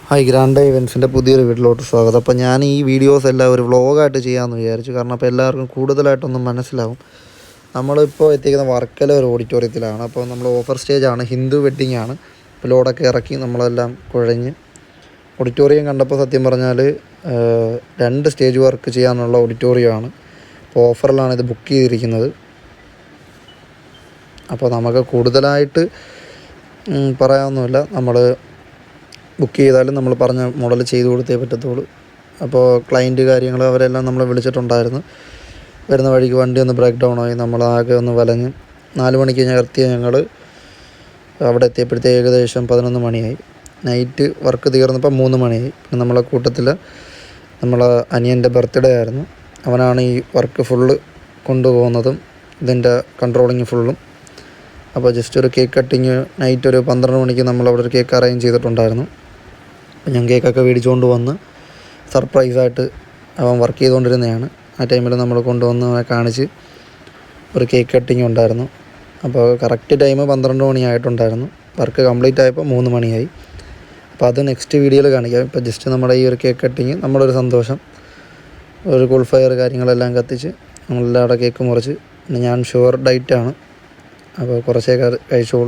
Hi grand ഇവൻസിൻ്റെ പുതിയൊരു വീട്ടിലോട്ട് സ്വാഗതം. അപ്പോൾ ഞാൻ ഈ വീഡിയോസ് എല്ലാം ഒരു വ്ളോഗായിട്ട് ചെയ്യാമെന്ന് വിചാരിച്ചു. കാരണം അപ്പോൾ എല്ലാവർക്കും കൂടുതലായിട്ടൊന്നും മനസ്സിലാവും. നമ്മളിപ്പോൾ എത്തിക്കുന്ന വർക്കല ഒരു ഓഡിറ്റോറിയത്തിലാണ്. അപ്പോൾ നമ്മൾ ഓഫർ സ്റ്റേജാണ്, ഹിന്ദു വെഡ്ഡിങ് ആണ്. അപ്പോൾ ലോഡൊക്കെ ഇറക്കി നമ്മളെല്ലാം കുഴഞ്ഞ് ഓഡിറ്റോറിയം കണ്ടപ്പോൾ സത്യം പറഞ്ഞാൽ 2 സ്റ്റേജ് വർക്ക് ചെയ്യാനുള്ള ഓഡിറ്റോറിയമാണ്. അപ്പോൾ ഓഫറിലാണ് ഇത് ബുക്ക് ചെയ്തിരിക്കുന്നത്. അപ്പോൾ നമുക്ക് കൂടുതലായിട്ട് പറയാനൊന്നുമില്ല. നമ്മൾ ബുക്ക് ചെയ്താലും നമ്മൾ പറഞ്ഞ മോഡൽ ചെയ്ത് കൊടുത്തേ പറ്റത്തുള്ളൂ. അപ്പോൾ ക്ലയൻറ്റ് കാര്യങ്ങൾ അവരെല്ലാം നമ്മളെ വിളിച്ചിട്ടുണ്ടായിരുന്നു. വരുന്ന വഴിക്ക് വണ്ടി ഒന്ന് ബ്രേക്ക് ഡൗൺ ആയി, നമ്മളാകെ ഒന്ന് വലഞ്ഞ് 4 മണിക്ക് ഞങ്ങൾ അവിടെ എത്തിയപ്പോഴത്തേക്ക് ഏകദേശം 11 മണിയായി. നൈറ്റ് വർക്ക് തീർന്നപ്പോൾ 3 മണിയായി. പിന്നെ നമ്മളെ കൂട്ടത്തിൽ നമ്മളെ അനിയൻ്റെ ബർത്ത്ഡേ ആയിരുന്നു. അവനാണ് ഈ വർക്ക് ഫുള്ള് കൊണ്ടുപോകുന്നതും ഇതിൻ്റെ കൺട്രോളിങ് ഫുള്ളും. അപ്പോൾ ജസ്റ്റ് ഒരു കേക്ക് കട്ടിങ് നൈറ്റ് ഒരു 12 മണിക്ക് നമ്മളവിടെ ഒരു കേക്ക് അറേഞ്ച് ചെയ്തിട്ടുണ്ടായിരുന്നു. അപ്പോൾ ഞാൻ കേക്കൊക്കെ മേടിച്ചുകൊണ്ട് വന്ന് സർപ്രൈസായിട്ട് അവൻ വർക്ക് ചെയ്തുകൊണ്ടിരുന്നതാണ്. ആ ടൈമിൽ നമ്മൾ കൊണ്ടുവന്ന് അവനെ കാണിച്ച് ഒരു കേക്ക് കട്ടിങ് ഉണ്ടായിരുന്നു. അപ്പോൾ കറക്റ്റ് ടൈം 12 മണിയായിട്ടുണ്ടായിരുന്നു. വർക്ക് കംപ്ലീറ്റ് ആയപ്പോൾ 3 മണിയായി. അപ്പോൾ അത് നെക്സ്റ്റ് വീഡിയോയിൽ കാണിക്കാം. ഇപ്പോൾ ജസ്റ്റ് നമ്മുടെ ഈ ഒരു കേക്ക് കട്ടിങ് നമ്മളൊരു സന്തോഷം, ഒരു കൂൾ ഫയർ കാര്യങ്ങളെല്ലാം കത്തിച്ച് നമ്മളെല്ലാം അവിടെ കേക്ക് മുറിച്ച്. പിന്നെ ഞാൻ ഷുഗർ ഡയറ്റാണ്, അപ്പോൾ കുറച്ചേ കഴിച്ചോളൂ.